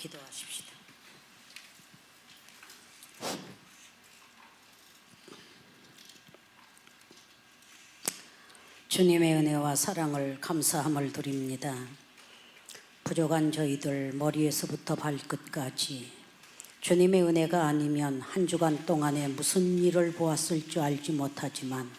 기도하십시다. 주님의 은혜와 사랑을 감사함을 드립니다. 부족한 저희들 머리에서부터 발끝까지 주님의 은혜가 아니면 한 주간 동안에 무슨 일을 보았을 줄 알지 못하지만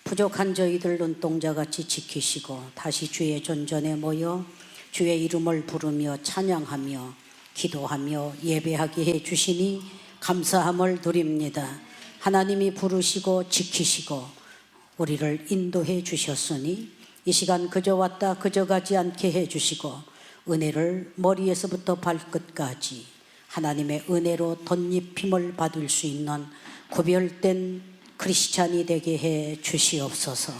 부족한 저희들 눈동자같이 지키시고 다시 주의 존전에 모여 주의 이름을 부르며 찬양하며 기도하며 예배하게 해주시니 감사함을 드립니다. 하나님이 부르시고 지키시고 우리를 인도해 주셨으니 이 시간 그저 왔다 그저 가지 않게 해주시고 은혜를 머리에서부터 발끝까지 하나님의 은혜로 덧입힘을 받을 수 있는 구별된 크리스찬이 되게 해 주시옵소서.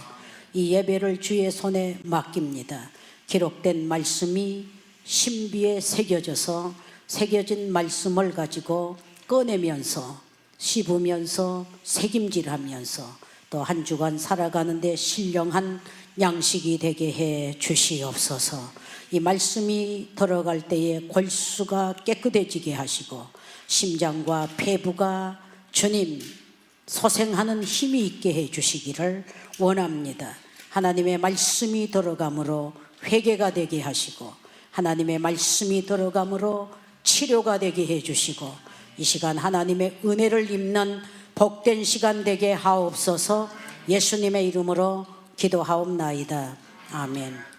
이 예배를 주의 손에 맡깁니다. 기록된 말씀이 신비에 새겨져서 새겨진 말씀을 가지고 꺼내면서 씹으면서 새김질하면서 또 한 주간 살아가는데 신령한 양식이 되게 해 주시옵소서. 이 말씀이 들어갈 때에 골수가 깨끗해지게 하시고 심장과 폐부가 주님 소생하는 힘이 있게 해 주시기를 원합니다. 하나님의 말씀이 들어감으로 회개가 되게 하시고 하나님의 말씀이 들어감으로 치료가 되게 해 주시고 이 시간 하나님의 은혜를 입는 복된 시간 되게 하옵소서. 예수님의 이름으로 기도하옵나이다. 아멘.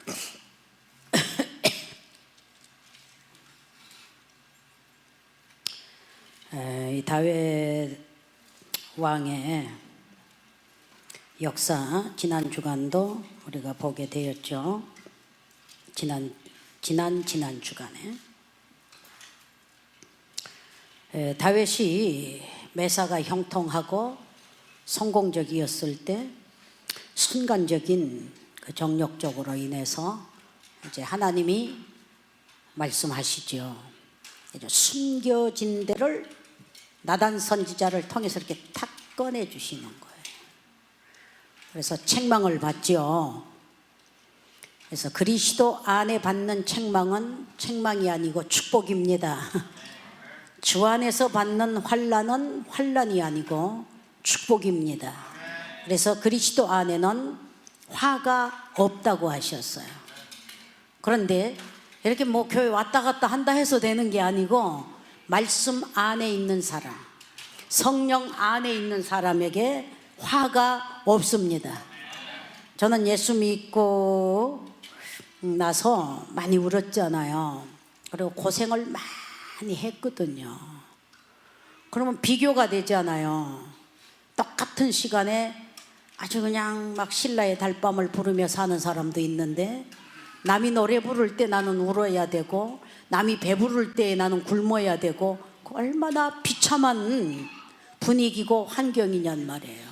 이 다윗 왕의 역사 지난 주간도 우리가 보게 되었죠. 지난 주간에 다윗이 매사가 형통하고 성공적이었을 때 순간적인 그 정력적으로 인해서 이제 하나님이 말씀하시죠. 숨겨진 데를 나단 선지자를 통해서 이렇게 탁 꺼내 주시는 거예요. 그래서 책망을 받죠. 그래서 그리스도 안에 받는 책망은 책망이 아니고 축복입니다. 주 안에서 받는 환난은 환난이 아니고 축복입니다. 그래서 그리스도 안에는 화가 없다고 하셨어요. 그런데 이렇게 뭐 교회 왔다 갔다 한다 해서 되는 게 아니고 말씀 안에 있는 사람, 성령 안에 있는 사람에게 화가 없습니다. 저는 예수 믿고 나서 많이 울었잖아요. 그리고 고생을 많이 했거든요. 그러면 비교가 되잖아요. 똑같은 시간에 아주 그냥 막 신라의 달밤을 부르며 사는 사람도 있는데 남이 노래 부를 때 나는 울어야 되고 남이 배부를 때 나는 굶어야 되고 얼마나 비참한 분위기고 환경이냔 말이에요.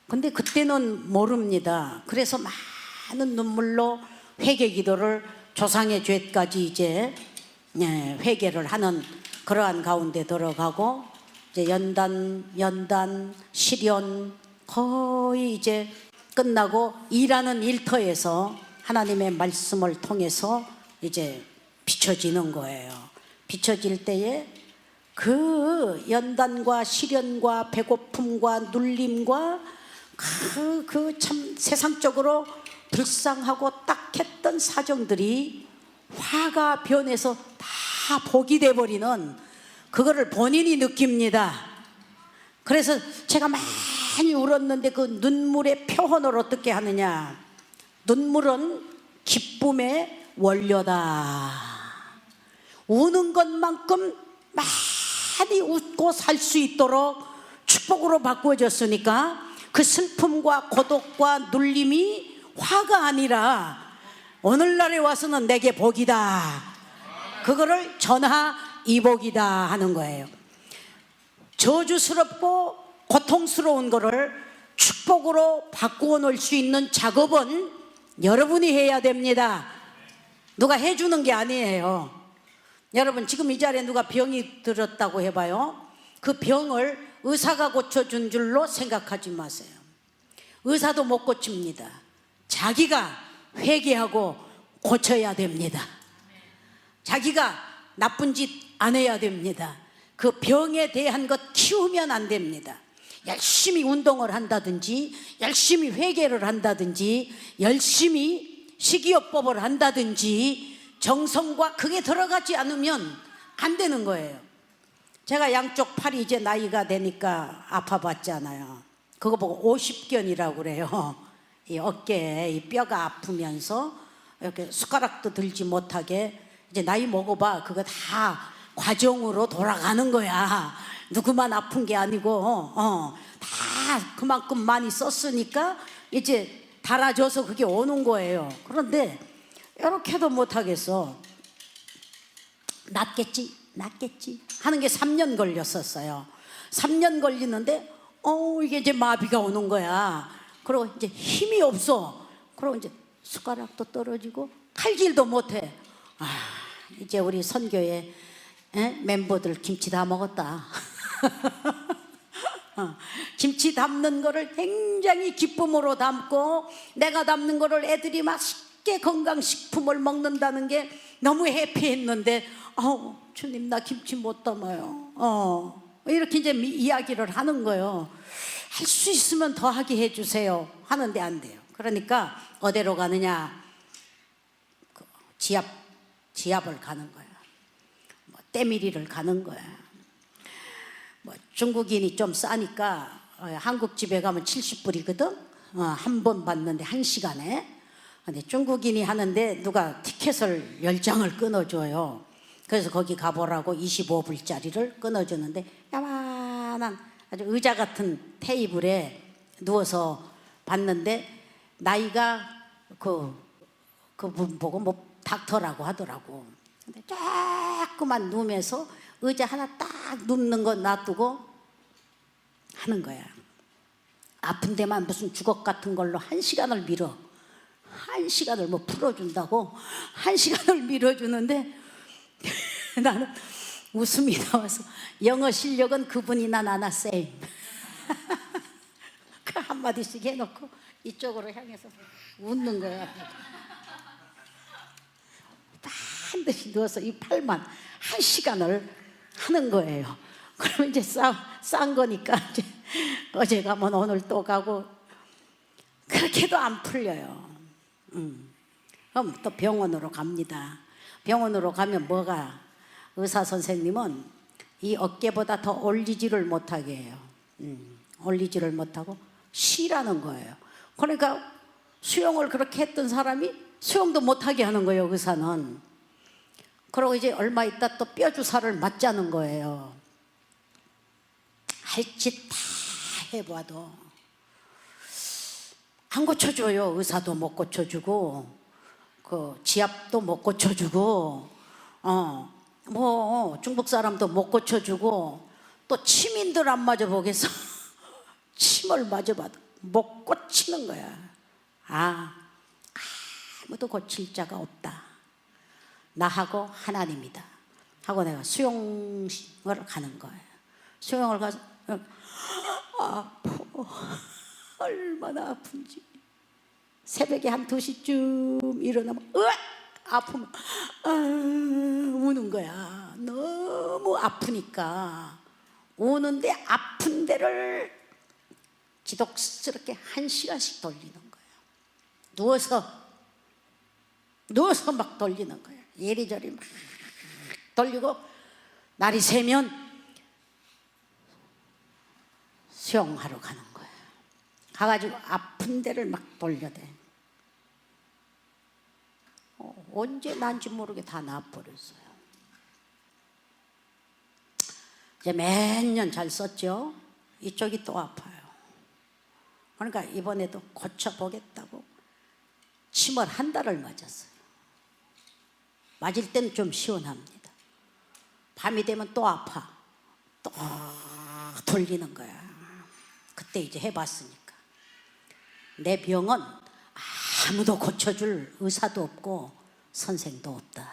근데 그때는 모릅니다. 그래서 많은 눈물로 회개 기도를 조상의 죄까지 이제 회개를 하는 그러한 가운데 들어가고 이제 연단, 시련 거의 이제 끝나고 일하는 일터에서 하나님의 말씀을 통해서 이제 비춰지는 거예요. 비춰질 때에 그 연단과 시련과 배고픔과 눌림과 그 참 세상적으로 불쌍하고 딱했던 사정들이 화가 변해서 다 복이 돼버리는 그거를 본인이 느낍니다. 그래서 제가 많이 울었는데 그 눈물의 표현을 어떻게 하느냐. 눈물은 기쁨의 원료다. 우는 것만큼 많이 웃고 살 수 있도록 축복으로 바꾸어졌으니까 그 슬픔과 고독과 눌림이 화가 아니라 오늘날에 와서는 내게 복이다. 그거를 전하 이복이다 하는 거예요. 저주스럽고 고통스러운 거를 축복으로 바꾸어 놓을 수 있는 작업은 여러분이 해야 됩니다. 누가 해주는 게 아니에요. 여러분 지금 이 자리에 누가 병이 들었다고 해봐요. 그 병을 의사가 고쳐준 줄로 생각하지 마세요. 의사도 못 고칩니다. 자기가 회개하고 고쳐야 됩니다. 자기가 나쁜 짓 안 해야 됩니다. 그 병에 대한 것 키우면 안 됩니다. 열심히 운동을 한다든지 열심히 회개를 한다든지 열심히 식이요법을 한다든지 정성과 그게 들어가지 않으면 안 되는 거예요. 제가 양쪽 팔이 이제 나이가 되니까 아파봤잖아요. 그거 보고 50견이라고 그래요. 이 어깨에 이 뼈가 아프면서 이렇게 숟가락도 들지 못하게 이제 나이 먹어봐. 그거 다 과정으로 돌아가는 거야. 누구만 아픈 게 아니고 다 그만큼 많이 썼으니까 이제 달아져서 그게 오는 거예요. 그런데 이렇게도 못하겠어. 낫겠지 하는 게 3년 걸렸었어요. 3년 걸리는데 이게 이제 마비가 오는 거야. 그리고 이제 힘이 없어. 그리고 이제 숟가락도 떨어지고 칼질도 못해. 이제 우리 선교회 멤버들 김치 다 먹었다. 김치 담는 거를 굉장히 기쁨으로 담고 내가 담는 거를 애들이 맛있게 건강식품을 먹는다는 게 너무 해피했는데 주님 나 김치 못 담아요. 이렇게 이제 이야기를 하는 거예요. 할 수 있으면 더 하게 해주세요 하는데 안 돼요. 그러니까 어디로 가느냐, 지압을 가는 거야. 때밀이를 가는 거야. 중국인이 좀 싸니까 한국집에 가면 70불이거든. 한 번 받는데 1시간에. 근데 중국인이 하는데 누가 티켓을 10장을 끊어줘요. 그래서 거기 가보라고 25불짜리를 끊어주는데 야만한 아주 의자 같은 테이블에 누워서 봤는데 나이가 그분 보고 뭐 닥터라고 하더라고. 근데 조금만 누우면서 의자 하나 딱 눕는 거 놔두고 하는 거야. 아픈 데만 무슨 주걱 같은 걸로 1시간을 밀어. 1시간을 뭐 풀어준다고 1시간을 밀어주는데 나는 웃음이 나와서 영어 실력은 그분이나 나나 쌤. 그 한마디씩 해놓고 이쪽으로 향해서 웃는 거야. 반드시 누워서 이 팔만 1시간을 하는 거예요. 그러면 이제 싼 거니까 이제 어제 가면 오늘 또 가고 그렇게도 안 풀려요. 그럼 또 병원으로 갑니다. 병원으로 가면 뭐가 의사 선생님은 이 어깨보다 더 올리지를 못하게 해요. 올리지를 못하고 쉬라는 거예요. 그러니까 수영을 그렇게 했던 사람이 수영도 못하게 하는 거예요, 의사는. 그러고 이제 얼마 있다 또 뼈 주사를 맞자는 거예요. 할 짓 다 해봐도 안 고쳐줘요. 의사도 못 고쳐주고 그 지압도 못 고쳐주고 뭐 중국 사람도 못 고쳐주고 또 침인들 안 맞아보겠어. 침을 맞아봐도 못 고치는 거야. 아무도 고칠 자가 없다. 나하고 하나님이다 하고 내가 수영을 가는 거예요. 수영을 가서 아파. 얼마나 아픈지. 새벽에 한 2시쯤 일어나면 아프면 우는 거야. 너무 아프니까 우는데 아픈 데를 지독스럽게 1시간씩 돌리는 거야. 누워서 막 돌리는 거야. 이리저리 막 돌리고 날이 새면 수영하러 가는 거야. 가가지고 아픈 데를 막 돌려대. 언제 난지 모르게 다 나아버렸어요. 이제 몇 년 잘 썼죠. 이쪽이 또 아파요. 그러니까 이번에도 고쳐보겠다고 침을 1달을 맞았어요. 맞을 때는 좀 시원합니다. 밤이 되면 또 아파. 또 돌리는 거야. 그때 이제 해봤으니까. 내 병은 아무도 고쳐줄 의사도 없고 선생도 없다.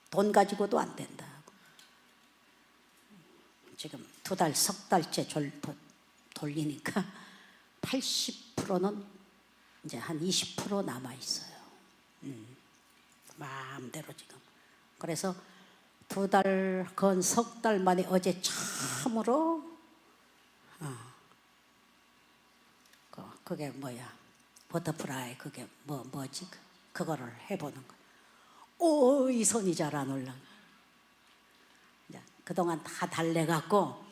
돈 가지고도 안 된다. 지금 2달, 석 달째 돌리니까 80%는 이제 한 20% 남아 있어요. 마음대로 지금. 그래서 2달, 건 3달 만에 어제 참으로 그게 뭐야, 버터프라이, 그게 뭐지? 그거를 해보는 거야. 오, 이 손이 잘 안 올라가. 그동안 다 달래갖고,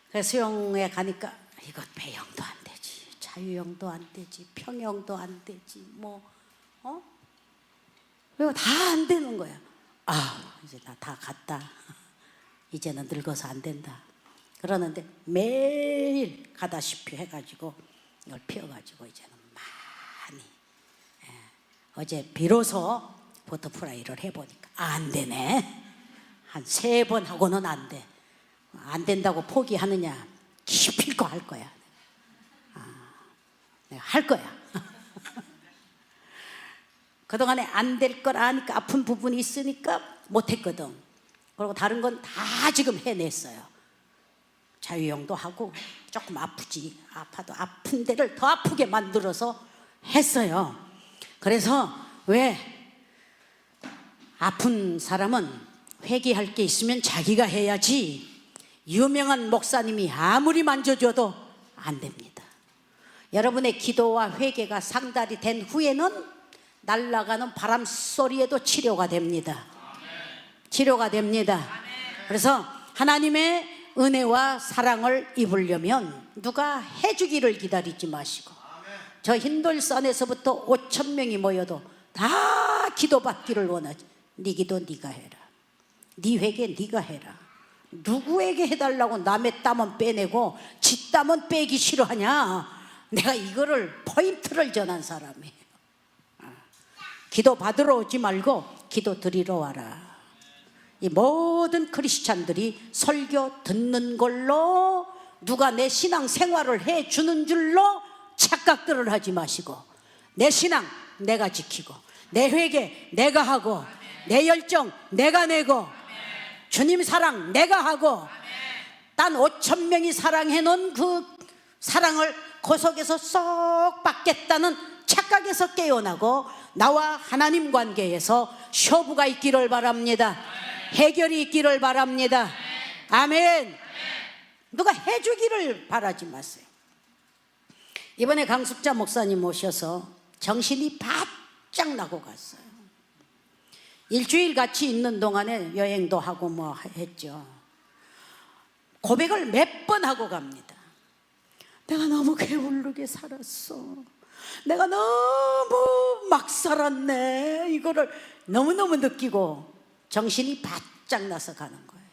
그래서 수영에 가니까 이거 배영도 안 되지, 자유형도 안 되지, 평형도 안 되지, 이거 다 안 되는 거야. 이제 나 다 갔다. 이제는 늙어서 안 된다. 그러는데 매일 가다시피 해가지고 이걸 피워가지고 이제는 많이. 어제 비로소 버터프라이를 해보니까 안 되네. 한 3번 하고는 안 돼. 안 된다고 포기하느냐? 기필코 할 거야. 내가 할 거야. 그동안에 안 될 걸 아니까, 아픈 부분이 있으니까 못했거든. 그리고 다른 건 다 지금 해냈어요. 자유형도 하고, 조금 아프지, 아파도 아픈 데를 더 아프게 만들어서 했어요. 그래서 왜 아픈 사람은 회개할 게 있으면 자기가 해야지, 유명한 목사님이 아무리 만져줘도 안 됩니다. 여러분의 기도와 회개가 상달이 된 후에는 날아가는 바람 소리에도 치료가 됩니다. 치료가 됩니다. 그래서 하나님의 은혜와 사랑을 입으려면 누가 해주기를 기다리지 마시고, 저 흰돌산에서부터 5,000명이 모여도 다 기도받기를 원하지. 네 기도 네가 해라, 네 회개 네가 해라. 누구에게 해달라고 남의 땀은 빼내고 지 땀은 빼기 싫어하냐? 내가 이거를 포인트를 전한 사람이에요. 기도 받으러 오지 말고 기도 드리러 와라. 이 모든 크리스찬들이 설교 듣는 걸로 누가 내 신앙 생활을 해주는 줄로 착각들을 하지 마시고, 내 신앙 내가 지키고, 내 회개 내가 하고, 내 열정 내가 내고, 주님 사랑 내가 하고, 딴 5,000명이 사랑해 놓은 그 사랑을 그 속에서 쏙 받겠다는 착각에서 깨어나고, 나와 하나님 관계에서 쇼부가 있기를 바랍니다. 해결이 있기를 바랍니다. 아멘. 누가 해주기를 바라지 마세요. 이번에 강숙자 목사님 오셔서 정신이 바짝 나고 갔어요. 일주일 같이 있는 동안에 여행도 하고 뭐 했죠. 고백을 몇 번 하고 갑니다. 내가 너무 게으르게 살았어. 내가 너무 막 살았네. 이거를 너무너무 느끼고 정신이 바짝 나서 가는 거예요.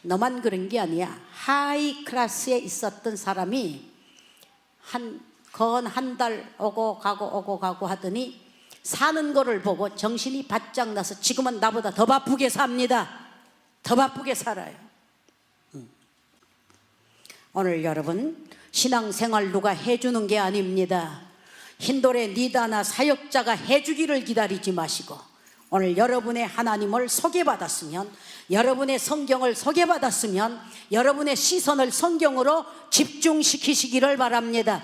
너만 그런 게 아니야. 하이 클래스에 있었던 사람이 한 달 오고 가고 하더니 사는 거를 보고 정신이 바짝 나서 지금은 나보다 더 바쁘게 삽니다. 더 바쁘게 살아요. 오늘 여러분, 신앙생활 누가 해주는 게 아닙니다. 흰돌의 니다나 사역자가 해주기를 기다리지 마시고, 오늘 여러분의 하나님을 소개받았으면, 여러분의 성경을 소개받았으면 여러분의 시선을 성경으로 집중시키시기를 바랍니다.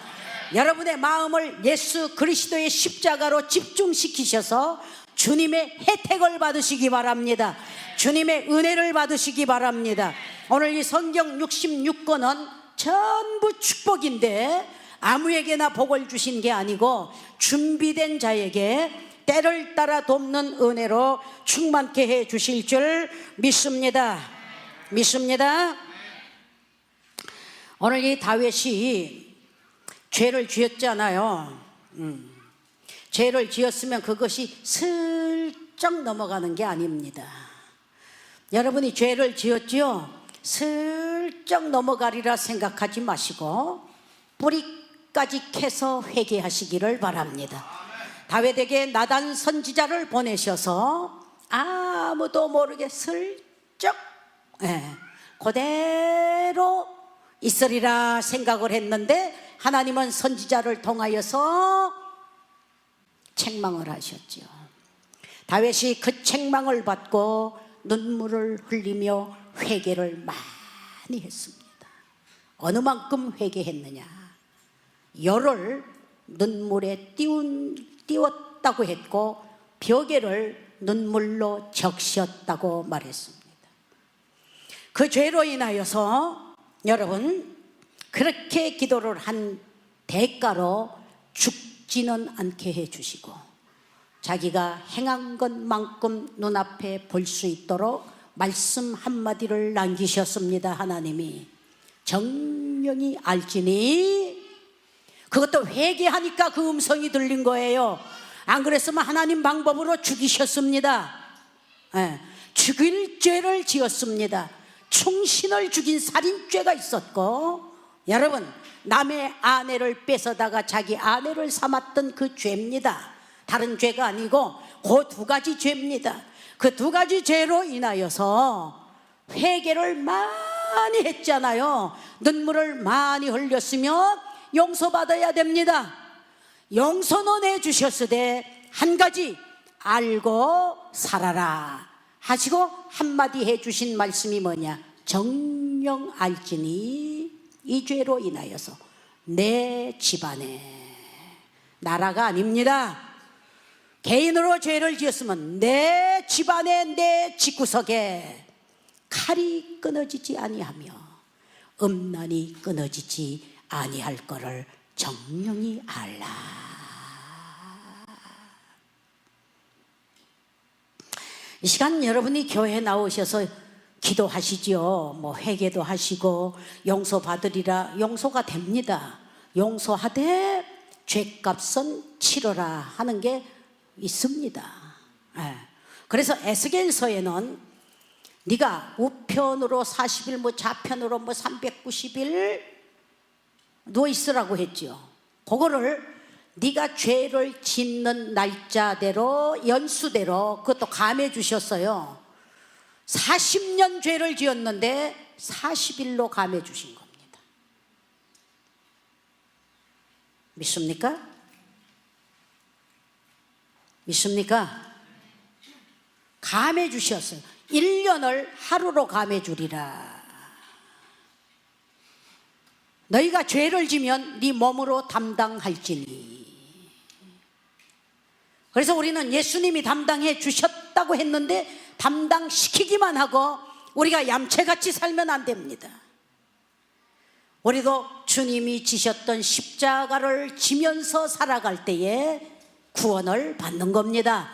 여러분의 마음을 예수 그리스도의 십자가로 집중시키셔서 주님의 혜택을 받으시기 바랍니다. 주님의 은혜를 받으시기 바랍니다. 오늘 이 성경 66권은 전부 축복인데, 아무에게나 복을 주신 게 아니고 준비된 자에게 때를 따라 돕는 은혜로 충만케 해 주실 줄 믿습니다. 믿습니다. 오늘 이 다윗이 죄를 지었잖아요. 죄를 지었으면 그것이 슬쩍 넘어가는 게 아닙니다. 여러분이 죄를 지었지요? 슬쩍 넘어가리라 생각하지 마시고 뿌리까지 캐서 회개하시기를 바랍니다. 다윗에게 나단 선지자를 보내셔서 아무도 모르게 슬쩍 그대로 있으리라 생각을 했는데, 하나님은 선지자를 통하여서 책망을 하셨죠. 다윗이 그 책망을 받고 눈물을 흘리며 회개를 많이 했습니다. 어느 만큼 회개했느냐? 열을 눈물에 띄웠다고 했고, 벼게를 눈물로 적셨다고 말했습니다. 그 죄로 인하여서 여러분 그렇게 기도를 한 대가로 죽지는 않게 해주시고 자기가 행한 것만큼 눈앞에 볼 수 있도록 말씀 한마디를 남기셨습니다. 하나님이 정령이 알지니, 그것도 회개하니까 그 음성이 들린 거예요. 안 그랬으면 하나님 방법으로 죽이셨습니다. 죽일 죄를 지었습니다. 충신을 죽인 살인죄가 있었고, 여러분 남의 아내를 뺏어다가 자기 아내를 삼았던 그 죄입니다. 다른 죄가 아니고 그 두 가지 죄입니다. 그 두 가지 죄로 인하여서 회개를 많이 했잖아요. 눈물을 많이 흘렸으면 용서받아야 됩니다. 용서는 해주셨으되 한 가지 알고 살아라 하시고 한마디 해주신 말씀이 뭐냐? 정령 알지니 이 죄로 인하여서 내 집안에, 나라가 아닙니다. 개인으로 죄를 지었으면 내 집안에, 내 집구석에 칼이 끊어지지 아니하며 음란이 끊어지지 아니할 거를 정령이 알라. 이 시간 여러분이 교회에 나오셔서 기도하시지요. 뭐 회개도 하시고 용서 받으리라. 용서가 됩니다. 용서하되 죄값은 치러라 하는 게 있습니다. 그래서 에스겔서에는 네가 우편으로 40일 뭐 좌편으로 뭐 390일 누워 있으라고 했죠. 그거를 네가 죄를 짓는 날짜대로 연수대로 그것도 감해 주셨어요. 40년 죄를 지었는데 40일로 감해 주신 겁니다. 믿습니까? 믿습니까? 감해 주셨어요. 1년을 하루로 감해 주리라. 너희가 죄를 지면 네 몸으로 담당할지니. 그래서 우리는 예수님이 담당해 주셨다고 했는데 담당시키기만 하고 우리가 얌체같이 살면 안 됩니다. 우리도 주님이 지셨던 십자가를 지면서 살아갈 때에 구원을 받는 겁니다.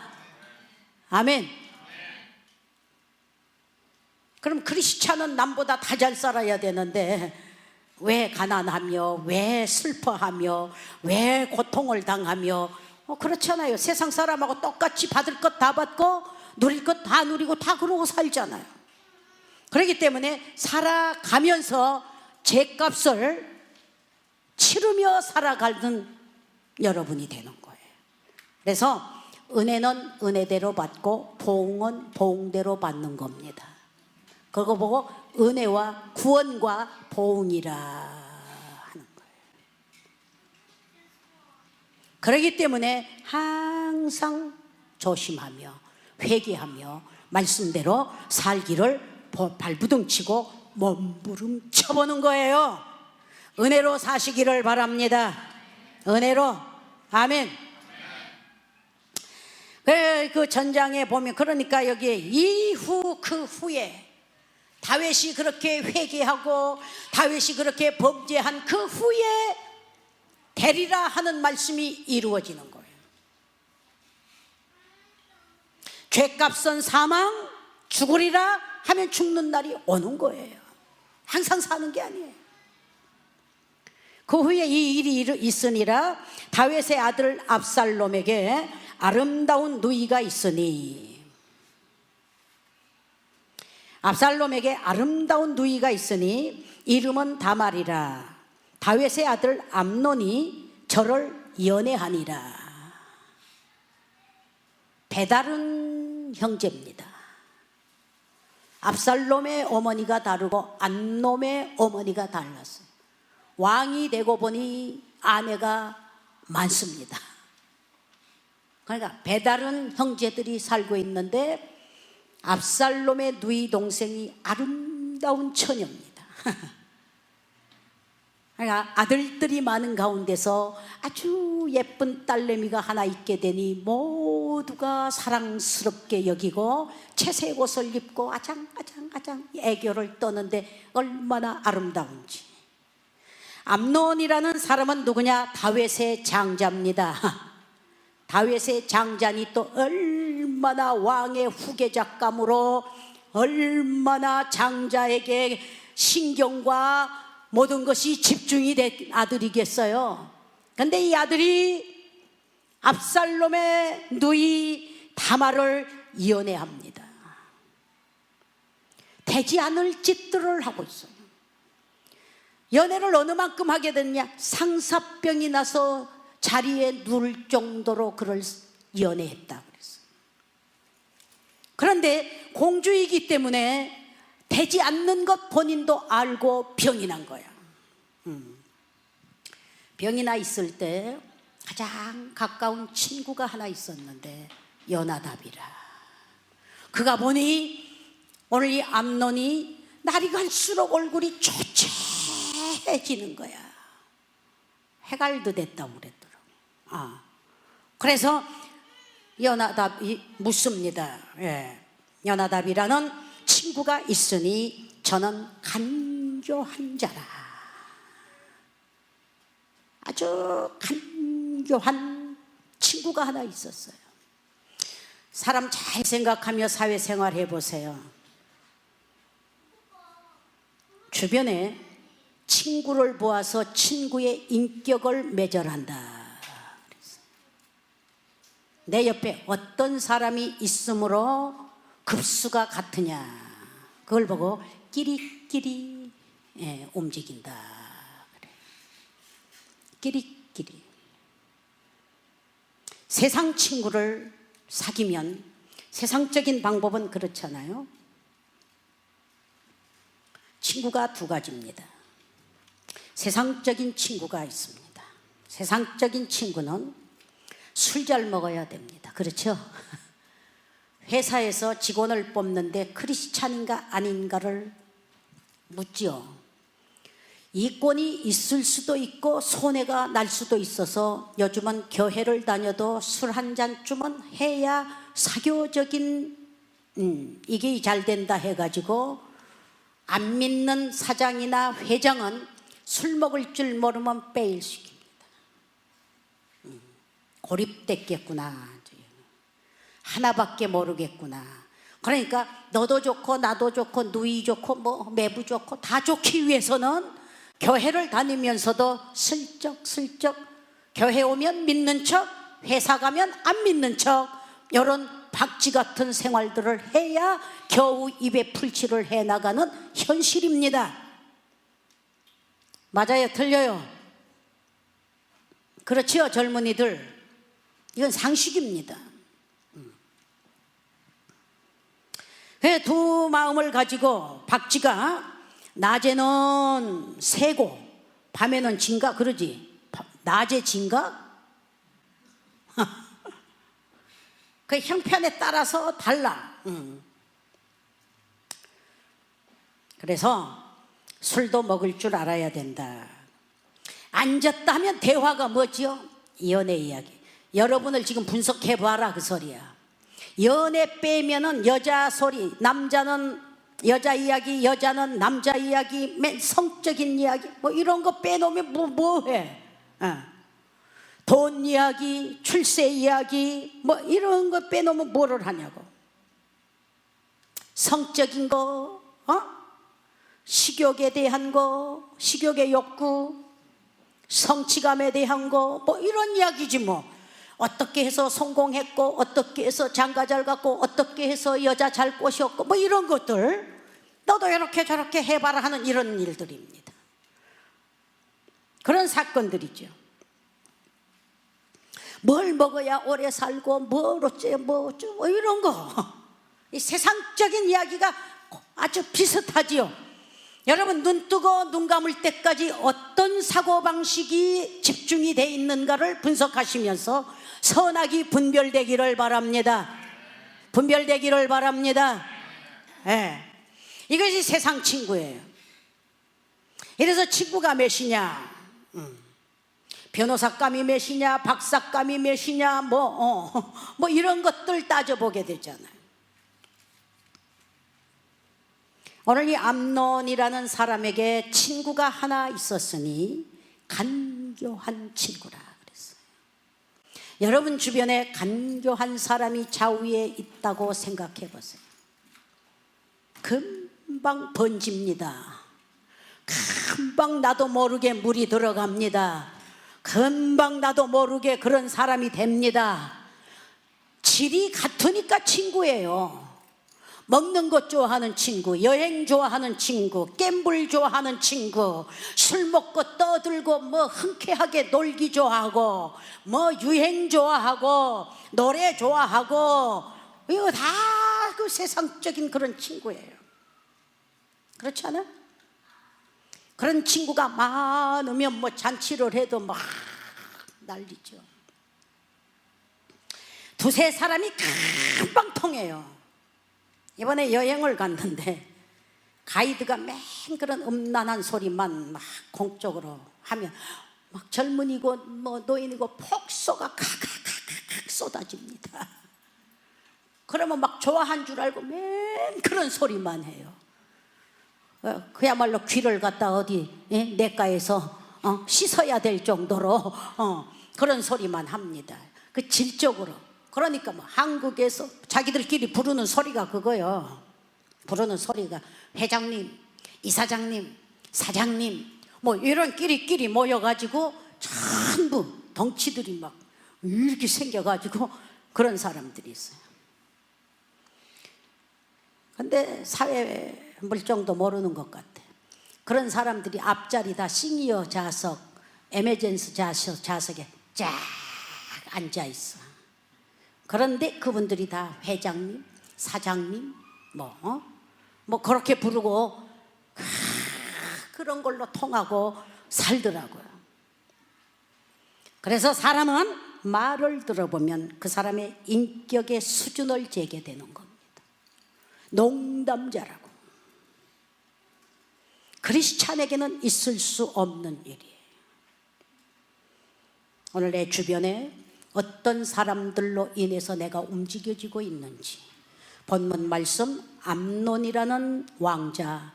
아멘. 그럼 크리스찬은 남보다 다 잘 살아야 되는데 왜 가난하며 왜 슬퍼하며 왜 고통을 당하며 그렇잖아요. 세상 사람하고 똑같이 받을 것 다 받고 누릴 것 다 누리고 다 그러고 살잖아요. 그렇기 때문에 살아가면서 죄값을 치르며 살아가는 여러분이 되는 거예요. 그래서 은혜는 은혜대로 받고 보응은 보응대로 받는 겁니다. 그거 보고 은혜와 구원과 보응이라 하는 거예요. 그렇기 때문에 항상 조심하며 회개하며 말씀대로 살기를 발부둥치고 몸부림쳐보는 거예요. 은혜로 사시기를 바랍니다. 은혜로. 아멘. 그 전장에 보면 그러니까 여기에 이후 그 후에 다윗이 그렇게 회개하고 다윗이 그렇게 범죄한 그 후에 되리라 하는 말씀이 이루어지는 거예요. 죄값은 사망, 죽으리라 하면 죽는 날이 오는 거예요. 항상 사는 게 아니에요. 그 후에 이 일이 있으니라. 다윗의 아들 압살롬에게 아름다운 누이가 있으니, 압살롬에게 아름다운 누이가 있으니 이름은 다말이라. 다윗의 아들 암논이 저를 연애하니라. 배다른 형제입니다. 압살롬의 어머니가 다르고 암논의 어머니가 달랐어요. 왕이 되고 보니 아내가 많습니다. 그러니까 배다른 형제들이 살고 있는데 압살롬의 누이 동생이 아름다운 처녀입니다. 그러니까 아들들이 많은 가운데서 아주 예쁜 딸내미가 하나 있게 되니 모두가 사랑스럽게 여기고 채색 옷을 입고 아장아장 애교를 떠는데 얼마나 아름다운지. 암논이라는 사람은 누구냐? 다윗의 장자입니다. 다윗의 장자니 또 얼마나 왕의 후계자감으로 얼마나 장자에게 신경과 모든 것이 집중이 된 아들이겠어요. 근데 이 아들이 압살롬의 누이 다말을 연애합니다. 되지 않을 짓들을 하고 있어요. 연애를 어느 만큼 하게 됐냐? 상사병이 나서 자리에 누울 정도로 그를 연애했다 그랬어요. 그런데 공주이기 때문에 되지 않는 것 본인도 알고 병이 난 거야. 병이 나 있을 때 가장 가까운 친구가 하나 있었는데 요나답이라. 그가 보니 오늘 이 암논이 날이 갈수록 얼굴이 초췌해지는 거야. 해갈도 됐다고 그랬더라고. 그래서 요나답이 묻습니다. 요나답이라는 친구가 있으니 저는 간교한 자라. 아주 간교한 친구가 하나 있었어요. 사람 잘 생각하며 사회생활 해보세요. 주변에 친구를 보아서 친구의 인격을 매절한다. 내 옆에 어떤 사람이 있으므로 급수가 같으냐, 그걸 보고 끼리끼리 움직인다. 그래. 끼리끼리. 세상 친구를 사귀면 세상적인 방법은 그렇잖아요. 친구가 두 가지입니다. 세상적인 친구가 있습니다. 세상적인 친구는 술 잘 먹어야 됩니다. 그렇죠? 회사에서 직원을 뽑는데 크리스찬인가 아닌가를 묻지요. 이권이 있을 수도 있고 손해가 날 수도 있어서 요즘은 교회를 다녀도 술 한 잔쯤은 해야 사교적인 이게 잘 된다 해가지고 안 믿는 사장이나 회장은 술 먹을 줄 모르면 베일시킵니다. 고립됐겠구나. 하나밖에 모르겠구나. 그러니까 너도 좋고 나도 좋고 누이 좋고 뭐 매부 좋고 다 좋기 위해서는 교회를 다니면서도 슬쩍슬쩍 교회 오면 믿는 척, 회사 가면 안 믿는 척, 이런 박쥐 같은 생활들을 해야 겨우 입에 풀칠을 해나가는 현실입니다. 맞아요? 틀려요? 그렇지요, 젊은이들? 이건 상식입니다. 두 마음을 가지고 박쥐가 낮에는 새고 밤에는 진가 그러지. 낮에 진가? 그 형편에 따라서 달라. 그래서 술도 먹을 줄 알아야 된다. 앉았다 하면 대화가 뭐지요? 연애 이야기. 여러분을 지금 분석해 봐라 그 소리야. 연애 빼면은 여자 소리, 남자는 여자 이야기, 여자는 남자 이야기, 성적인 이야기 뭐 이런 거 빼놓으면 뭐해? 돈 이야기, 출세 이야기 뭐 이런 거 빼놓으면 뭐를 하냐고. 성적인 거, 식욕에 대한 거, 식욕의 욕구, 성취감에 대한 거 뭐 이런 이야기지 뭐. 어떻게 해서 성공했고 어떻게 해서 장가 잘 갔고 어떻게 해서 여자 잘 꼬셨고 뭐 이런 것들 너도 이렇게 저렇게 해봐라 하는 이런 일들입니다. 그런 사건들이죠. 뭘 먹어야 오래 살고 뭘 어째 뭐 어쩌고 뭐 이런 거. 이 세상적인 이야기가 아주 비슷하지요. 여러분 눈 뜨고 눈 감을 때까지 어떤 사고방식이 집중이 돼 있는가를 분석하시면서 선악이 분별되기를 바랍니다. 분별되기를 바랍니다. 이것이 세상 친구예요. 이래서 친구가 몇이냐, 변호사감이 몇이냐, 박사감이 몇이냐, 뭐 이런 것들 따져보게 되잖아요. 오늘 이 암논이라는 사람에게 친구가 하나 있었으니 간교한 친구라 그랬어요. 여러분 주변에 간교한 사람이 좌우에 있다고 생각해 보세요. 금방 번집니다. 금방 나도 모르게 물이 들어갑니다. 금방 나도 모르게 그런 사람이 됩니다. 질이 같으니까 친구예요. 먹는 것 좋아하는 친구, 여행 좋아하는 친구, 갬블 좋아하는 친구, 술 먹고 떠들고 뭐 흔쾌하게 놀기 좋아하고 뭐 유행 좋아하고 노래 좋아하고 이거 다 그 세상적인 그런 친구예요. 그렇지 않아? 그런 친구가 많으면 뭐 잔치를 해도 막 난리죠. 두세 사람이 금방 통해요. 이번에 여행을 갔는데 가이드가 맨 그런 음란한 소리만 막 공적으로 하면 막 젊은이고 뭐 노인이고 폭소가 칵칵칵 쏟아집니다. 그러면 막 좋아한 줄 알고 맨 그런 소리만 해요. 그야말로 귀를 갖다 어디 내과에서 씻어야 될 정도로 그런 소리만 합니다. 그 질적으로. 그러니까 뭐 한국에서 자기들끼리 부르는 소리가 그거요. 부르는 소리가 회장님, 이사장님, 사장님 뭐 이런 끼리끼리 모여가지고 전부 덩치들이 막 이렇게 생겨가지고 그런 사람들이 있어요. 근데 사회 물정도 모르는 것 같아. 그런 사람들이 앞자리 다 시니어 좌석, 에머전시 좌석에 쫙 앉아 있어. 그런데 그분들이 다 회장님, 사장님, 뭐 그렇게 부르고 그런 걸로 통하고 살더라고요. 그래서 사람은 말을 들어보면 그 사람의 인격의 수준을 재게 되는 겁니다. 농담자라고. 크리스찬에게는 있을 수 없는 일이에요. 오늘 내 주변에 어떤 사람들로 인해서 내가 움직여지고 있는지, 본문 말씀 암논이라는 왕자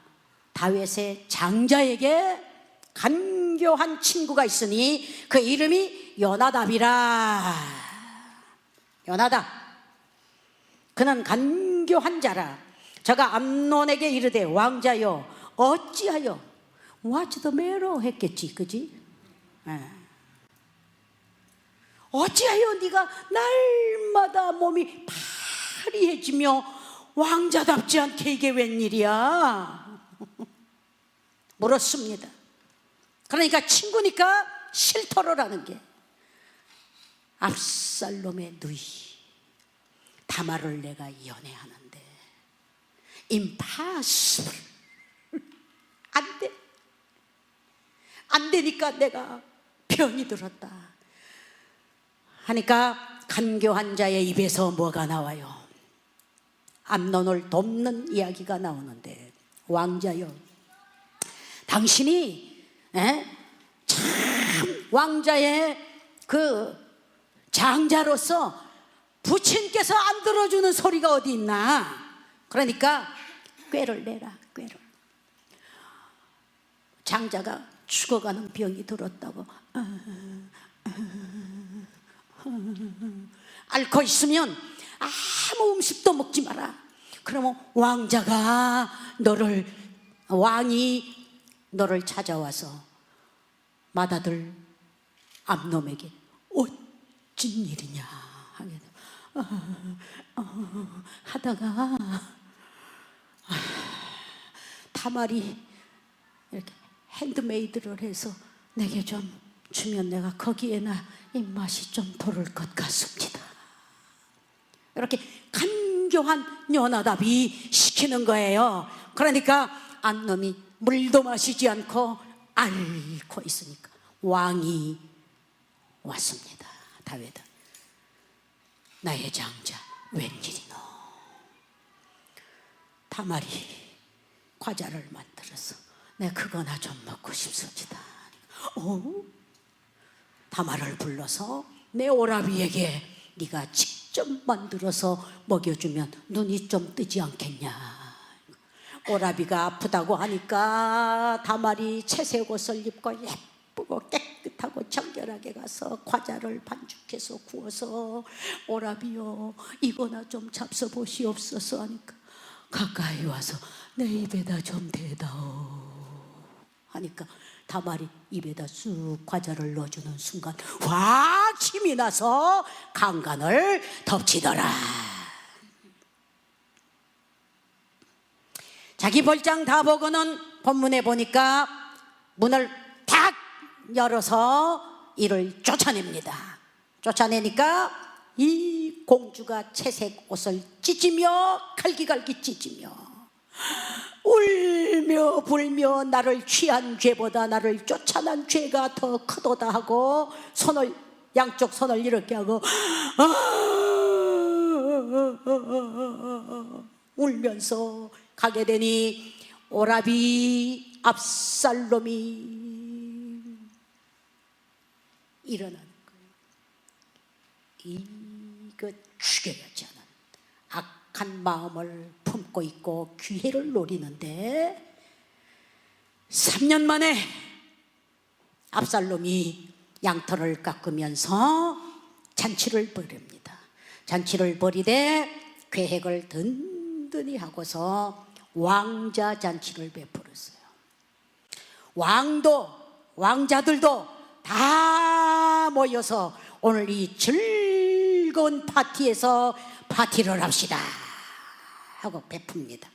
다윗의 장자에게 간교한 친구가 있으니 그 이름이 요나답이라. 요나답, 그는 간교한 자라. 저가 암논에게 이르되 왕자여 어찌하여 What's the matter 했겠지, 그지? 어찌하여 네가 날마다 몸이 파리해지며 왕자답지 않게 이게 웬일이야? 물었습니다. 그러니까 친구니까 실토를 하는 게 압살롬의 누이 다말을 내가 연애하는데 impossible. 안 돼. 안 되니까 내가 병이 들었다 하니까 간교한 자의 입에서 뭐가 나와요? 암논을 돕는 이야기가 나오는데, 왕자여 당신이 참 왕자의 그 장자로서 부친께서 안 들어주는 소리가 어디 있나? 그러니까 꾀를 내라, 꾀를. 장자가 죽어가는 병이 들었다고 앓고 있으면 아무 음식도 먹지 마라. 그러면 왕이 너를 찾아와서 맏아들 암논에게 어쩐 일이냐 하게 하다가 다말이 이렇게 핸드메이드를 해서 내게 좀 주면 내가 거기에나 입맛이 좀 돌을 것 같습니다. 이렇게 간교한 요나답이 시키는 거예요. 그러니까 암논이 물도 마시지 않고 앓고 있으니까 왕이 왔습니다. 다윗아, 나의 장자 웬일이노? 다말이 과자를 만들어서 내 그거나 좀 먹고 싶습니다. 다말을 불러서 내 오라비에게 네가 직접 만들어서 먹여주면 눈이 좀 뜨지 않겠냐. 오라비가 아프다고 하니까 다말이 채색 옷을 입고 예쁘고 깨끗하고 정결하게 가서 과자를 반죽해서 구워서 오라비요 이거나 좀 잡숴보시옵소서 하니까 가까이 와서 내 입에다 좀 대다오 하니까 다말이 입에다 쑥 과자를 넣어주는 순간 확 힘이 나서 강간을 덮치더라. 자기 볼장 다 보고는 본문에 보니까 문을 탁 열어서 이를 쫓아냅니다. 쫓아내니까 이 공주가 채색 옷을 찢으며 갈기갈기 찢으며 울며 불며 나를 취한 죄보다 나를 쫓아난 죄가 더 크도다 하고 양쪽 손을 이렇게 하고 울면서 가게 되니 오라비 압살롬이 일어나는 거예요. 이거 죽여야지 하는 악한 마음을 품고 있고 기회를 노리는데 3년 만에 압살롬이 양털을 깎으면서 잔치를 벌입니다. 잔치를 벌이되 계획을 든든히 하고서 왕자 잔치를 베풀었어요. 왕자들도 다 모여서 오늘 이 즐거운 파티에서 파티를 합시다 하고 베풉니다.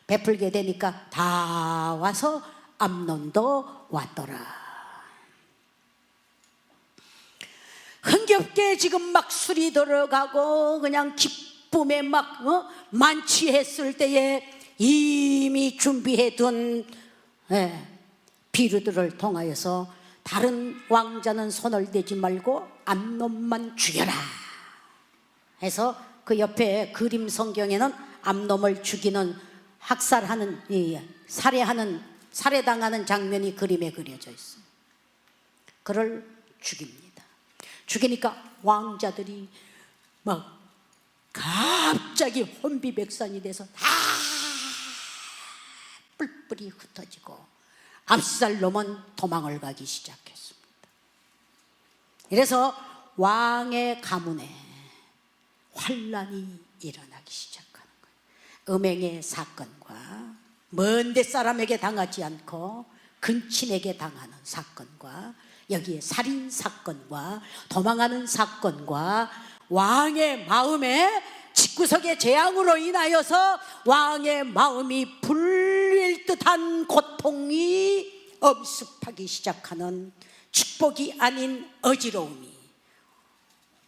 베풀게 되니까 다 와서 암논도 왔더라. 흥겹게 지금 막 술이 들어가고 그냥 기쁨에 막 만취했을 때에 이미 준비해둔 비류들을 통하여서 다른 왕자는 손을 대지 말고 암논만 죽여라 해서 그 옆에 그림 성경에는 암논을 죽이는 학살하는 살해당하는 장면이 그림에 그려져 있어요. 그를 죽입니다. 죽이니까 왕자들이 막 갑자기 혼비백산이 돼서 다 뿔뿔이 흩어지고 압살롬은 도망을 가기 시작했습니다. 이래서 왕의 가문에 환란이 일어나기 시작하는 거예요. 음행의 사건과 먼 데 사람에게 당하지 않고 근친에게 당하는 사건과 여기에 살인 사건과 도망하는 사건과 왕의 마음에 집구석의 재앙으로 인하여서 왕의 마음이 불릴 듯한 고통이 엄습하기 시작하는 축복이 아닌 어지러움이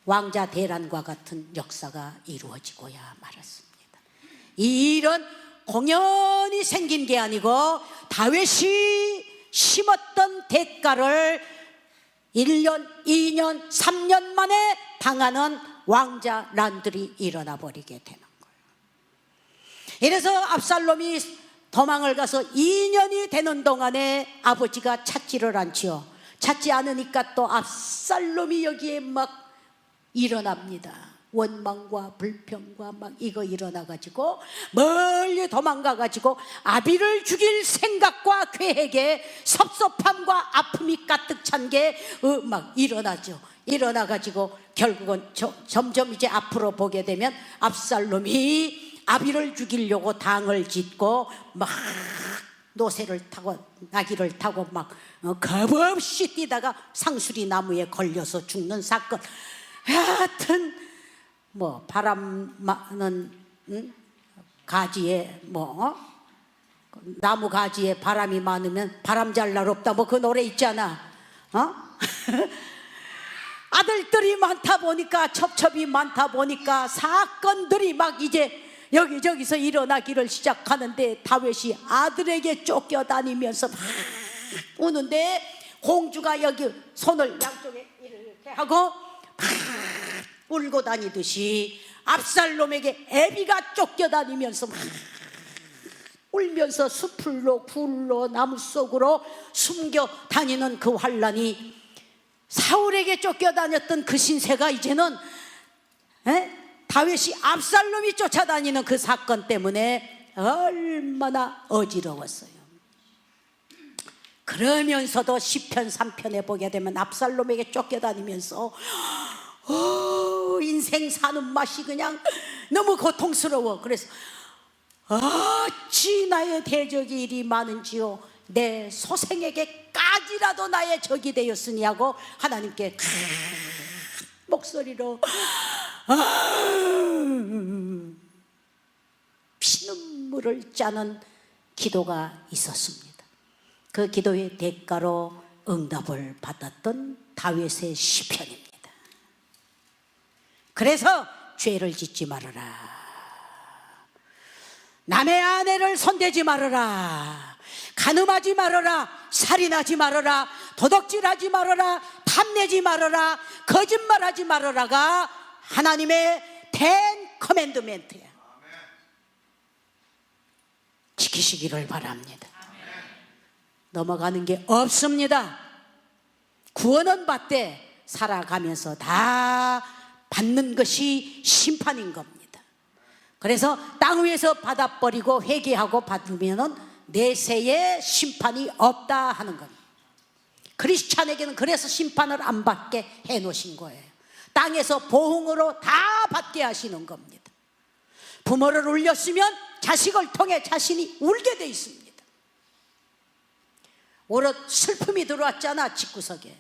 왕자 대란과 같은 역사가 이루어지고야 말았습니다. 이런 공연이 생긴 게 아니고 다윗이 심었던 대가를 1년, 2년, 3년 만에 당하는 왕자란들이 일어나 버리게 되는 거예요. 이래서 압살롬이 도망을 가서 2년이 되는 동안에 아버지가 찾지를 않지요. 찾지 않으니까 또 압살롬이 여기에 막 일어납니다. 원망과 불평과 막 이거 일어나가지고 멀리 도망가가지고 아비를 죽일 생각과 계획에 섭섭함과 아픔이 가득 찬 게 막 일어나죠. 일어나가지고 결국은 점점 이제 앞으로 보게 되면 압살롬이 아비를 죽이려고 당을 짓고 막 노새를 타고 나귀를 타고 막 겁없이 뛰다가 상수리 나무에 걸려서 죽는 사건. 하여튼 뭐 바람 많은 가지에 나무 가지에 바람이 많으면 바람 잘 날 없다 뭐 그 노래 있잖아. 아들들이 많다 보니까 첩첩이 많다 보니까 사건들이 막 이제 여기저기서 일어나기를 시작하는데 다윗이 아들에게 쫓겨다니면서 막 우는데 공주가 여기 손을 양쪽에 이렇게 하고 막 울고 다니듯이 압살롬에게 애비가 쫓겨다니면서 막 울면서 숲으로 굴로 나무 속으로 숨겨 다니는 그 환란이, 사울에게 쫓겨다녔던 그 신세가 이제는 다윗이 압살롬이 쫓아다니는 그 사건 때문에 얼마나 어지러웠어요. 그러면서도 시편 3편에 보게 되면 압살롬에게 쫓겨다니면서 인생 사는 맛이 그냥 너무 고통스러워. 그래서 어찌 나의 대적이 이리 많은지요, 내 소생에게까지라도 나의 적이 되었으니 하고 하나님께 목소리로 피눈물을 짜는 기도가 있었습니다. 그 기도의 대가로 응답을 받았던 다윗의 시편입니다. 그래서 죄를 짓지 말아라, 남의 아내를 손대지 말아라, 간음하지 말아라, 살인하지 말아라, 도둑질하지 말아라, 탐내지 말아라, 거짓말하지 말아라가 하나님의 10 커맨드멘트야. 지키시기를 바랍니다. 넘어가는 게 없습니다. 구원은 받되 살아가면서 다 받는 것이 심판인 겁니다. 그래서 땅 위에서 받아버리고 회개하고 받으면은 내세의 심판이 없다 하는 겁니다. 크리스찬에게는 그래서 심판을 안 받게 해놓으신 거예요. 땅에서 보응으로 다 받게 하시는 겁니다. 부모를 울렸으면 자식을 통해 자신이 울게 돼 있습니다. 오롯 슬픔이 들어왔잖아, 집구석에.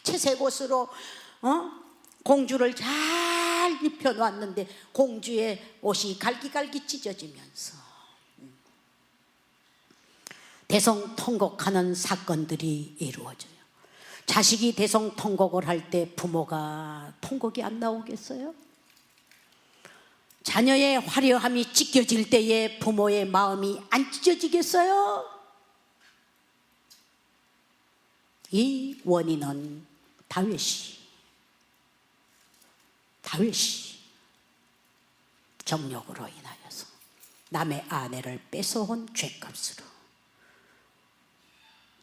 채색 옷으로 공주를 잘 입혀놨는데 공주의 옷이 갈기갈기 찢어지면서 대성통곡하는 사건들이 이루어져요. 자식이 대성통곡을 할 때 부모가 통곡이 안 나오겠어요? 자녀의 화려함이 찢겨질 때에 부모의 마음이 안 찢어지겠어요? 이 원인은 다윗이 정욕으로 인하여서 남의 아내를 뺏어온 죄값으로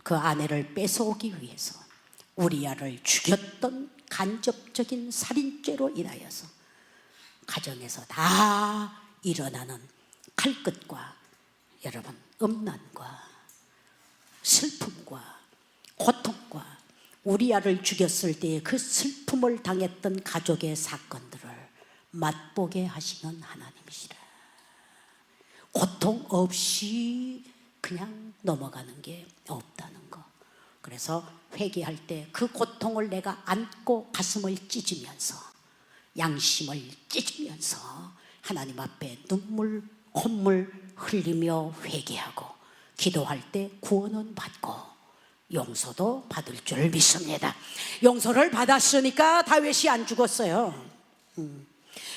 그 아내를 뺏어오기 위해서 우리아를 죽였던 간접적인 살인죄로 인하여서 가정에서 다 일어나는 칼끝과 여러분 음란과 슬픔과 고통과 우리아를 죽였을 때의 그 슬픔을 당했던 가족의 사건들을 맛보게 하시는 하나님이시라. 고통 없이 그냥 넘어가는 게 없다는 거. 그래서 회개할 때 그 고통을 내가 안고 가슴을 찢으면서 양심을 찢으면서 하나님 앞에 눈물 콧물 흘리며 회개하고 기도할 때 구원은 받고 용서도 받을 줄 믿습니다. 용서를 받았으니까 다윗이 안 죽었어요.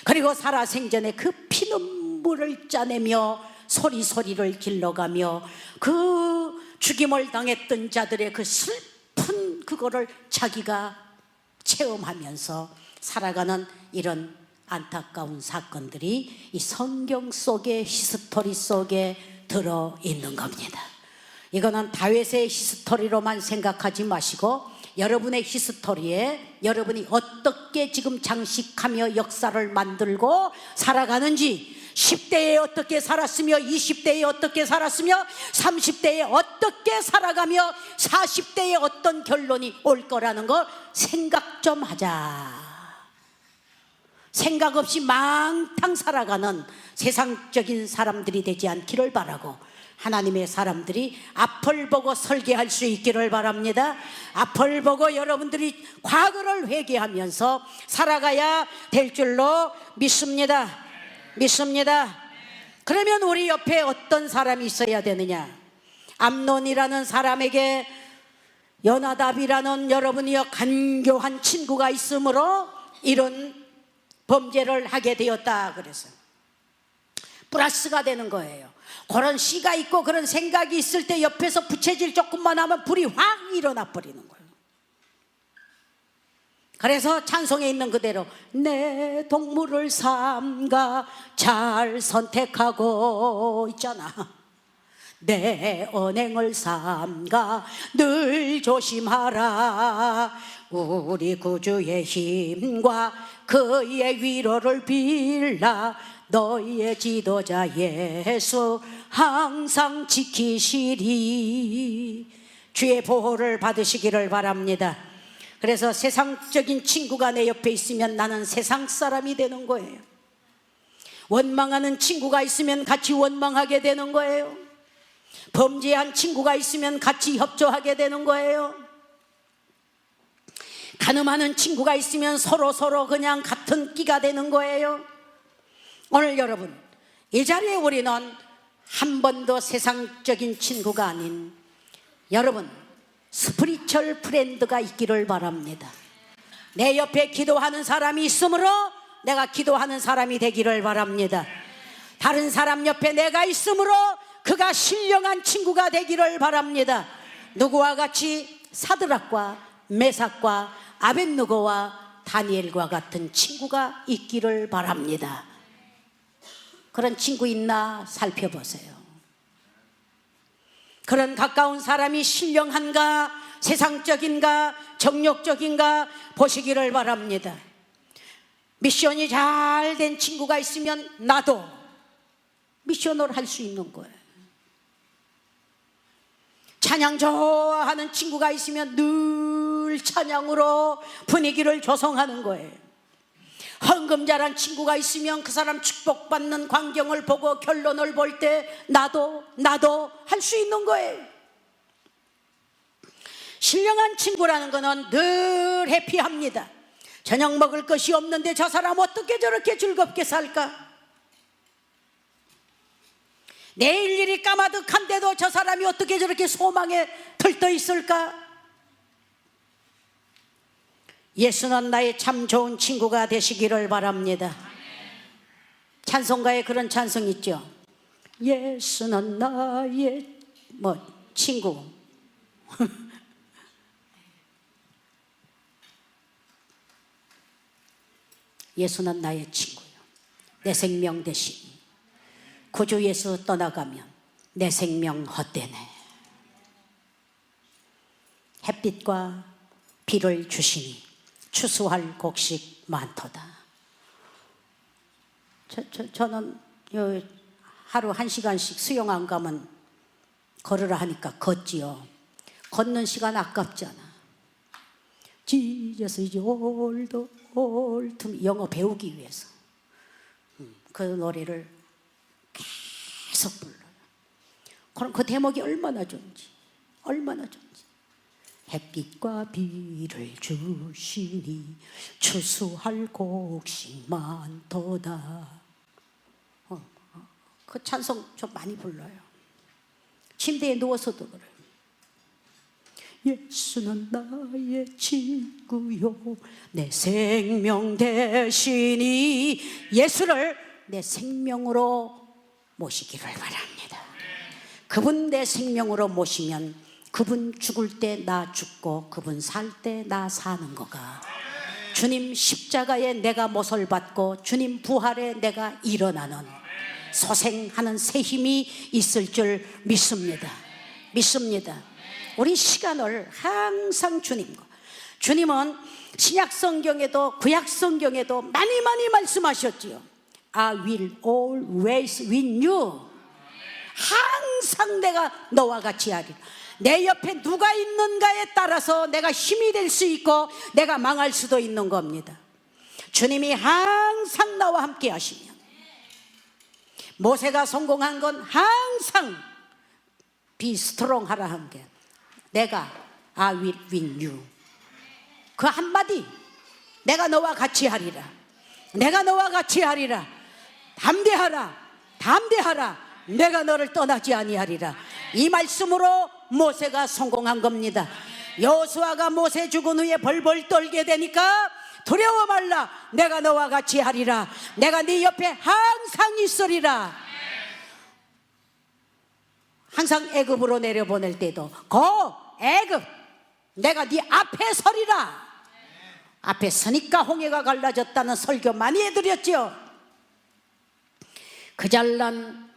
그리고 살아생전에 그 피눈물을 짜내며 소리를 길러가며 그 죽임을 당했던 자들의 그 슬픈 그거를 자기가 체험하면서 살아가는 이런 안타까운 사건들이 이 성경 속의 히스토리 속에 들어있는 겁니다. 이거는 다윗의 히스토리로만 생각하지 마시고 여러분의 히스토리에 여러분이 어떻게 지금 장식하며 역사를 만들고 살아가는지, 10대에 어떻게 살았으며 20대에 어떻게 살았으며 30대에 어떻게 살아가며 40대에 어떤 결론이 올 거라는 걸 생각 좀 하자. 생각 없이 망탕 살아가는 세상적인 사람들이 되지 않기를 바라고, 하나님의 사람들이 앞을 보고 설계할 수 있기를 바랍니다. 앞을 보고 여러분들이 과거를 회개하면서 살아가야 될 줄로 믿습니다. 그러면 우리 옆에 어떤 사람이 있어야 되느냐? 암논이라는 사람에게 요나답이라는 여러분이여 간교한 친구가 있으므로 이런 범죄를 하게 되었다. 그래서 플러스가 되는 거예요. 그런 씨가 있고 그런 생각이 있을 때 옆에서 부채질 조금만 하면 불이 확 일어나 버리는 거예요. 그래서 찬송에 있는 그대로 내 동물을 삼가 잘 선택하고 있잖아. 내 언행을 삼가 늘 조심하라. 우리 구주의 힘과 그의 위로를 빌라. 너희의 지도자 예수 항상 지키시리. 주의 보호를 받으시기를 바랍니다. 그래서 세상적인 친구가 내 옆에 있으면 나는 세상 사람이 되는 거예요. 원망하는 친구가 있으면 같이 원망하게 되는 거예요. 범죄한 친구가 있으면 같이 협조하게 되는 거예요. 간음하는 친구가 있으면 서로 그냥 같은 끼가 되는 거예요. 오늘 여러분, 이 자리에 우리는 한 번도 세상적인 친구가 아닌 여러분 스피리추얼 프렌드가 있기를 바랍니다. 내 옆에 기도하는 사람이 있으므로 내가 기도하는 사람이 되기를 바랍니다. 다른 사람 옆에 내가 있으므로 그가 신령한 친구가 되기를 바랍니다. 누구와 같이 사드락과 메삭과 아벳느고와 다니엘과 같은 친구가 있기를 바랍니다. 그런 친구 있나 살펴보세요. 그런 가까운 사람이 신령한가, 세상적인가, 정욕적인가 보시기를 바랍니다. 미션이 잘 된 친구가 있으면 나도 미션을 할 수 있는 거예요. 찬양 좋아하는 친구가 있으면 늘 찬양으로 분위기를 조성하는 거예요. 헌금 잘한 친구가 있으면 그 사람 축복받는 광경을 보고 결론을 볼 때 나도 할 수 있는 거예요. 신령한 친구라는 거는 늘 해피합니다. 저녁 먹을 것이 없는데 저 사람 어떻게 저렇게 즐겁게 살까? 내일 일이 까마득한데도 저 사람이 어떻게 저렇게 소망에 들떠 있을까? 예수는 나의 참 좋은 친구가 되시기를 바랍니다. 찬송가에 그런 찬송 있죠. 예수는 나의 친구. 예수는 나의 친구요, 내 생명 되시니 구주 예수 떠나가면 내 생명 헛되네. 햇빛과 비를 주시니 추수할 곡식 많도다. 저는 하루 1시간씩 수영 안 가면 걸으라 하니까 걷지요. 걷는 시간 아깝잖아. Jesus is all to me. 영어 배우기 위해서 그 노래를 계속 불러요. 그럼 그 대목이 얼마나 좋은지. 햇빛과 비를 주시니 추수할 곡식 많도다. 그 찬송 좀 많이 불러요. 침대에 누워서도 그래요. 예수는 나의 친구요, 내 생명 되시니. 예수를 내 생명으로 모시기를 바랍니다. 그분 내 생명으로 모시면 그분 죽을 때 나 죽고 그분 살 때 나 사는 거가, 주님 십자가에 내가 못을 받고 주님 부활에 내가 일어나는 소생하는 새 힘이 있을 줄 믿습니다. 우리 시간을 항상 주님은 신약 성경에도 구약 성경에도 많이 말씀하셨지요. I will always with you. 항상 내가 너와 같이 하리라. 내 옆에 누가 있는가에 따라서 내가 힘이 될 수 있고 내가 망할 수도 있는 겁니다. 주님이 항상 나와 함께 하시면, 모세가 성공한 건 항상 be strong 하라 한 게, 내가 I will with you. 그 한마디, 내가 너와 같이 하리라. 담대하라. 내가 너를 떠나지 아니하리라. 이 말씀으로 모세가 성공한 겁니다. 여호수아가 모세 죽은 후에 벌벌 떨게 되니까 두려워 말라, 내가 너와 같이 하리라. 내가 네 옆에 항상 있으리라. 항상 애굽으로 내려보낼 때도 고 애굽, 내가 네 앞에 서리라. 앞에 서니까 홍해가 갈라졌다는 설교 많이 해드렸죠. 그 잘난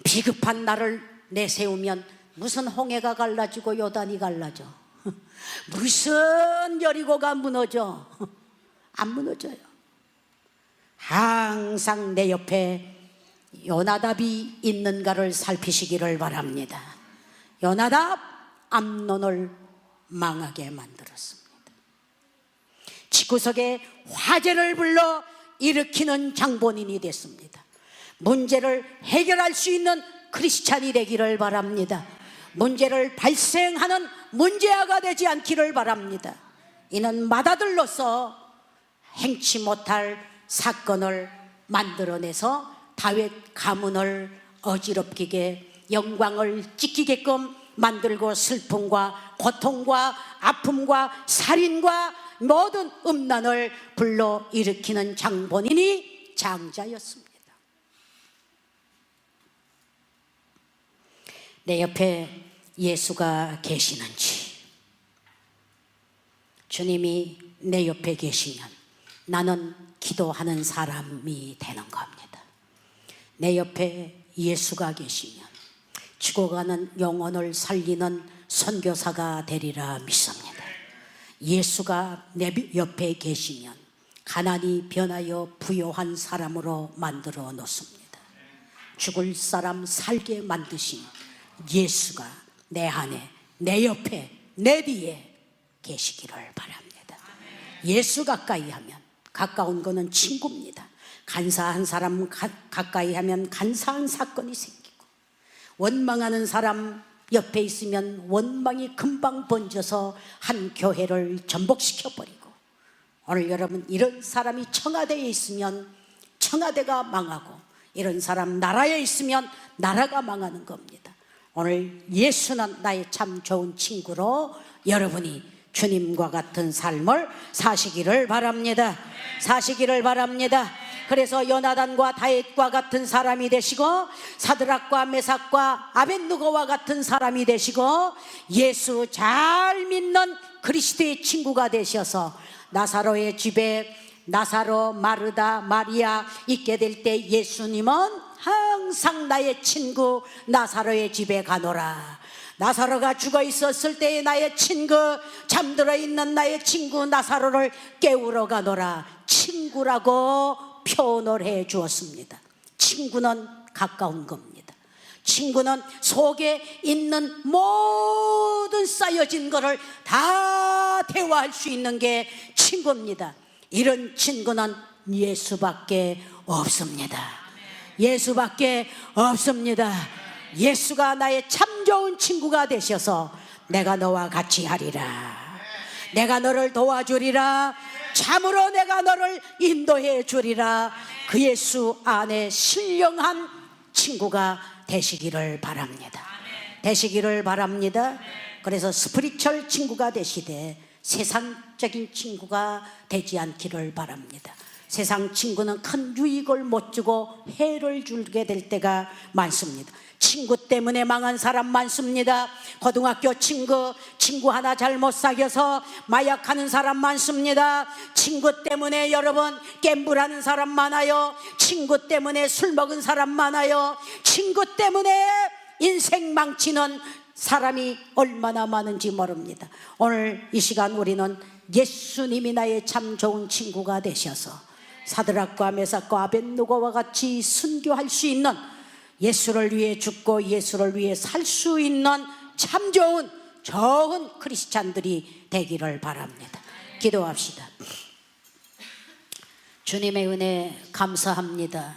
비급한 나를 내세우면 무슨 홍해가 갈라지고 요단이 갈라져? 무슨 여리고가 무너져? 안 무너져요. 항상 내 옆에 요나답이 있는가를 살피시기를 바랍니다. 요나답 암논을 망하게 만들었습니다. 집구석에 화재를 불러 일으키는 장본인이 됐습니다. 문제를 해결할 수 있는 크리스찬이 되기를 바랍니다. 문제를 발생하는 문제아가 되지 않기를 바랍니다. 이는 맏아들로서 행치 못할 사건을 만들어내서 다윗 가문을 어지럽히게 영광을 찢기게끔 만들고 슬픔과 고통과 아픔과 살인과 모든 음란을 불러일으키는 장본인이 장자였습니다. 내 옆에 예수가 계시는지, 주님이 내 옆에 계시면 나는 기도하는 사람이 되는 겁니다. 내 옆에 예수가 계시면 죽어가는 영혼을 살리는 선교사가 되리라 믿습니다. 예수가 내 옆에 계시면 가난이 변하여 부요한 사람으로 만들어 놓습니다. 죽을 사람 살게 만드신 예수가 내 안에, 내 옆에, 내 뒤에 계시기를 바랍니다. 예수 가까이 하면, 가까운 거는 친구입니다. 간사한 사람 가까이 하면 간사한 사건이 생기고, 원망하는 사람 옆에 있으면 원망이 금방 번져서 한 교회를 전복시켜버리고, 오늘 여러분 이런 사람이 청와대에 있으면 청와대가 망하고, 이런 사람 나라에 있으면 나라가 망하는 겁니다. 오늘 예수는 나의 참 좋은 친구로 여러분이 주님과 같은 삶을 사시기를 바랍니다. 사시기를 바랍니다. 그래서 요나단과 다윗과 같은 사람이 되시고, 사드락과 메삭과 아벳느고와 같은 사람이 되시고, 예수 잘 믿는 그리스도의 친구가 되셔서 나사로의 집에 나사로, 마르다, 마리아 있게 될 때 예수님은 항상 나의 친구 나사로의 집에 가노라. 나사로가 죽어 있었을 때의 나의 친구, 잠들어 있는 나의 친구 나사로를 깨우러 가노라. 친구라고 표현을 해 주었습니다. 친구는 가까운 겁니다. 친구는 속에 있는 모든 쌓여진 것을 다 대화할 수 있는 게 친구입니다. 이런 친구는 예수밖에 없습니다. 예수밖에 없습니다. 예수가 나의 참 좋은 친구가 되셔서 내가 너와 같이 하리라. 내가 너를 도와주리라. 참으로 내가 너를 인도해 주리라. 그 예수 안에 신령한 친구가 되시기를 바랍니다. 되시기를 바랍니다. 그래서 스피리추얼 친구가 되시되 세상적인 친구가 되지 않기를 바랍니다. 세상 친구는 큰 유익을 못 주고 해를 주게 될 때가 많습니다. 친구 때문에 망한 사람 많습니다. 고등학교 친구 하나 잘못 사귀어서 마약하는 사람 많습니다. 친구 때문에 여러분 갬블하는 사람 많아요. 친구 때문에 술 먹은 사람 많아요. 친구 때문에 인생 망치는 사람이 얼마나 많은지 모릅니다. 오늘 이 시간 우리는 예수님이 나의 참 좋은 친구가 되셔서 사드락과 메삭과 아벳느고와 같이 순교할 수 있는, 예수를 위해 죽고 예수를 위해 살 수 있는 참 좋은 크리스찬들이 되기를 바랍니다. 기도합시다. 주님의 은혜 감사합니다.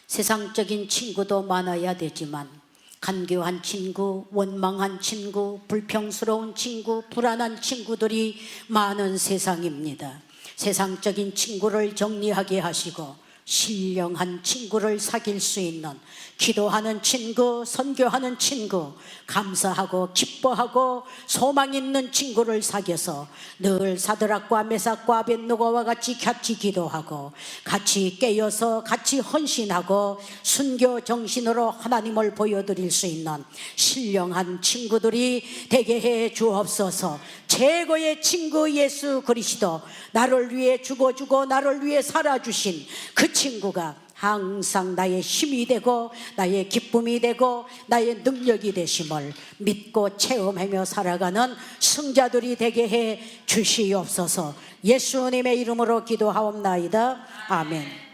세상적인 친구도 많아야 되지만 간교한 친구, 원망한 친구, 불평스러운 친구, 불안한 친구들이 많은 세상입니다. 세상적인 친구를 정리하게 하시고 신령한 친구를 사귈 수 있는, 기도하는 친구, 선교하는 친구, 감사하고 기뻐하고 소망 있는 친구를 사귀어서 늘 사드락과 메삭과 아벳느고와 같이 기도하고 같이 깨어서 같이 헌신하고 순교 정신으로 하나님을 보여드릴 수 있는 신령한 친구들이 되게 해 주옵소서. 최고의 친구 예수 그리스도, 나를 위해 죽어주고 나를 위해 살아주신 그 친구가 항상 나의 힘이 되고 나의 기쁨이 되고 나의 능력이 되심을 믿고 체험하며 살아가는 승자들이 되게 해 주시옵소서. 예수님의 이름으로 기도하옵나이다. 아멘.